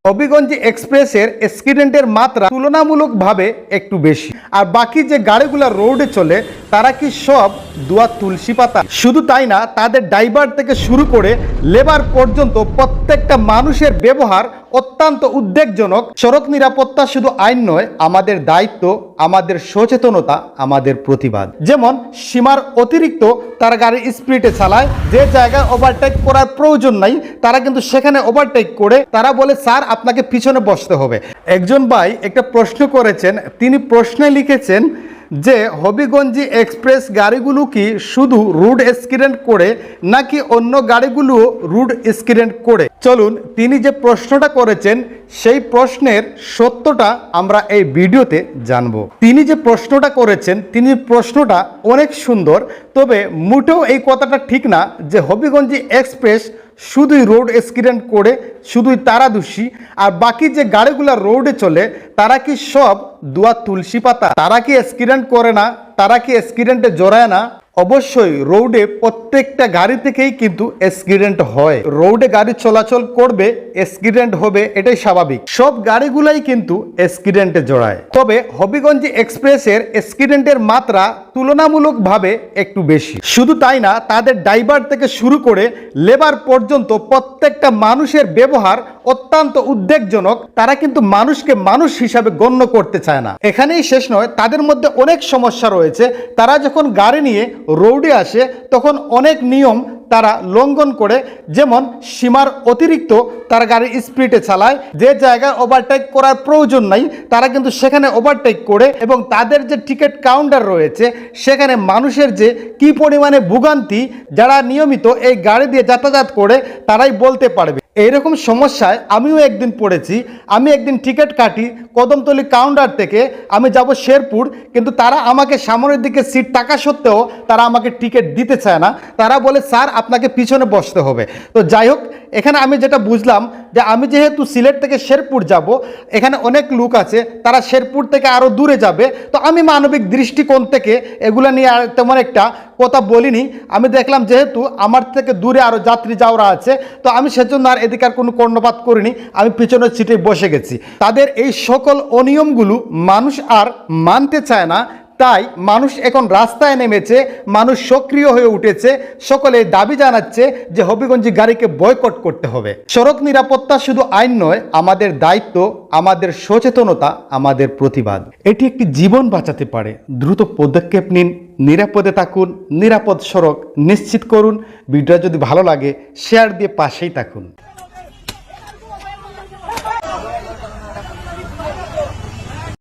হবিগঞ্জ এক্সপ্রেসের অ্যাক্সিডেন্টের মাত্রা তুলনামূলকভাবে একটু বেশি, আর বাকি যে গাড়িগুলো রোডে চলে তারা কি সব দুয়া তুলসী পাতা? শুধু তাই না, তাদের ড্রাইভার থেকে শুরু করে লেবার পর্যন্ত প্রত্যেকটা মানুষের ব্যবহার অত্যন্ত উদ্বেগজনক। সড়ক নিরাপত্তা শুধু আইন নয়, আমাদের দায়িত্ব, আমাদের সচেতনতা, আমাদের প্রতিবাদ। যেমন সীমার অতিরিক্ত তারা গাড়ির স্পিডে চালায়, যে জায়গায় ওভারটেক করার প্রয়োজন নাই তারা কিন্তু সেখানে ওভারটেক করে। তারা বলে স্যার আপনাকে পিছনে বসতে হবে। একজন ভাই একটা প্রশ্ন করেছেন, তিনি প্রশ্নে লিখেছেন যে হবিগঞ্জ এক্সপ্রেস গাড়িগুলো কি শুধু রুট অ্যাক্সিডেন্ট করে নাকি অন্য গাড়িগুলো রুট অ্যাক্সিডেন্ট করে? চলুন তিনি যে প্রশ্নটা করেছেন সেই প্রশ্নের সত্যটা আমরা এই ভিডিওতে জানবো। তিনি যে প্রশ্নটা করেছেন, তিনি প্রশ্নটা অনেক সুন্দর, তবে মোটেও এই কথাটা ঠিক না যে হবিগঞ্জ এক্সপ্রেস শুধুই রোড অ্যাক্সিডেন্ট করে, শুধুই তারা দোষী, আর বাকি যে গাড়িগুলো রোডে চলে তারা কি সব দুয়া তুলসী পাতা? তারা কি অ্যাক্সিডেন্ট করে না? তারা কি অ্যাক্সিডেন্টে জড়ায় না? অবশ্যই রোডে প্রত্যেকটা গাড়ি থেকেই কিন্তু অ্যাক্সিডেন্ট হয়। রোডে গাড়ি চলাচল করবে, অ্যাক্সিডেন্ট হবে, এটাই স্বাভাবিক। সব গাড়িগুলাই কিন্তু অ্যাক্সিডেন্টে জড়ায়। তবে হবিগঞ্জ এক্সপ্রেসের অ্যাক্সিডেন্টের মাত্রা তুলনামূলকভাবে একটু বেশি। শুধু তাই না, তাদের ড্রাইভার থেকে শুরু করে লেবার পর্যন্ত প্রত্যেকটা মানুষের ব্যবহার অত্যন্ত উদ্বেগজনক। তারা কিন্তু মানুষকে মানুষ হিসাবে গণ্য করতে চায় না। এখানেই শেষ নয়, তাদের মধ্যে অনেক সমস্যা রয়েছে। তারা যখন গাড়ি নিয়ে রোডে আসে তখন অনেক নিয়ম তারা লঙ্ঘন করে। যেমন সীমার অতিরিক্ত তারা গাড়ির স্পিডে চালায়, যে জায়গায় ওভারটেক করার প্রয়োজন নাই তারা কিন্তু সেখানে ওভারটেক করে। এবং তাদের যে টিকিট কাউন্টার রয়েছে সেখানে মানুষের যে কি পরিমাণে ভোগান্তি, যারা নিয়মিত এই গাড়ি দিয়ে যাতায়াত করে তারাই বলতে পারবে। এইরকম সমস্যায় আমিও একদিন পড়েছি। আমি একদিন টিকিট কাটি কদমতলী কাউন্টার থেকে, আমি যাব শেরপুর, কিন্তু তারা আমাকে সামনের দিকে সিট টাকা সত্ত্বেও তারা আমাকে টিকিট দিতে চায় না। তারা বলে স্যার আপনাকে পিছনে বসতে হবে। তো যাই হোক, এখানে আমি যেটা বুঝলাম যে আমি যেহেতু সিলেট থেকে শেরপুর যাব, এখানে অনেক লোক আছে তারা শেরপুর থেকে আরও দূরে যাবে, তো আমি মানবিক দৃষ্টিকোণ থেকে এগুলো নিয়ে আর তেমন একটা কথা বলিনি। আমি দেখলাম যেহেতু আমার থেকে দূরে আরও যাত্রী যাওয়া আছে, তো আমি সেজন্য আর এদিকে আর কোনো কর্ণপাত করিনি, আমি পিছনের সিটে বসে গেছি। তাদের এই সকল অনিয়মগুলো মানুষ আর মানতে চায় না, তাই মানুষ এখন রাস্তায় নেমেছে, মানুষ সক্রিয় হয়ে উঠেছে, সকলে দাবি জানাচ্ছে যে হবিগঞ্জ গাড়িকে বয়কট করতে হবে। সড়ক নিরাপত্তা শুধু আইন নয়, আমাদের দায়িত্ব, আমাদের সচেতনতা, আমাদের প্রতিবাদ। এটি একটি জীবন বাঁচাতে পারে। দ্রুত পদক্ষেপ নিন, নিরাপদে থাকুন, নিরাপদ সড়ক নিশ্চিত করুন। ভিডিও যদি ভালো লাগে শেয়ার দিয়ে পাশেই থাকুন।